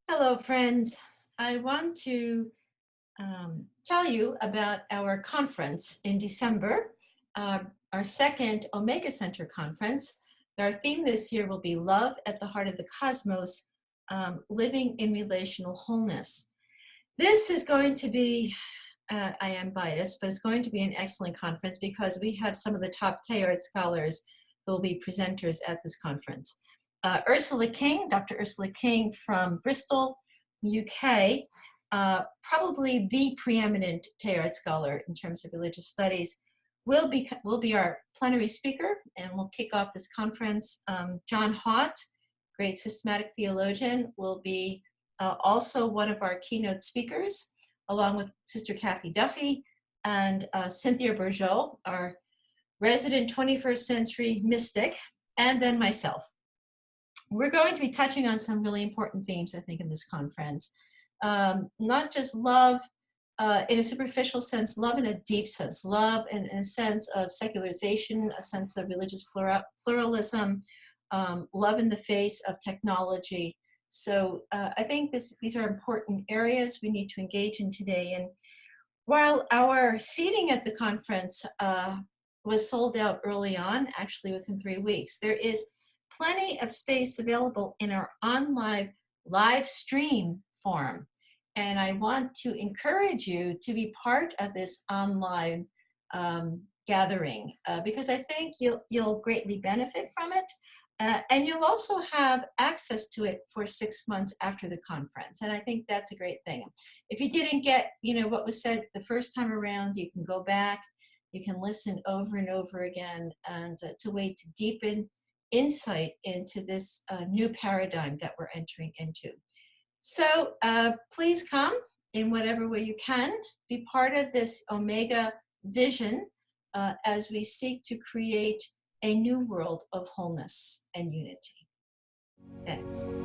Hello, friends. I want to tell you about our conference in December, our second Omega Center conference. Our theme this year will be Love at the Heart of the Cosmos, Living in Relational Wholeness. This is going to be, I am biased, but it's going to be an excellent conference because we have some of the top Teilhard scholars who will be presenters at this conference. Ursula King, Dr. Ursula King from Bristol, UK, probably the preeminent Teilhard scholar in terms of religious studies, will be our plenary speaker, and we'll kick off this conference. John Haught, great systematic theologian, will be also one of our keynote speakers, along with Sister Kathleen Duffy and Cynthia Bourgeault, our resident 21st century mystic, and then myself. We're going to be touching on some really important themes, I think, in this conference. Not just love in a superficial sense, love in a deep sense, love in a sense of secularization, a sense of religious pluralism, love in the face of technology. So I think these are important areas we need to engage in today. And while our seating at the conference was sold out early on, actually within 3 weeks, there is plenty of space available in our online live stream forum. And I want to encourage you to be part of this online gathering because I think you'll greatly benefit from it. And you'll also have access to it for 6 months after the conference. And I think that's a great thing. If you didn't get, what was said the first time around, you can go back, you can listen over and over again, and it's a way to deepen insight into this new paradigm that we're entering into. So please come in whatever way you can, be part of this Omega vision as we seek to create a new world of wholeness and unity. Thanks.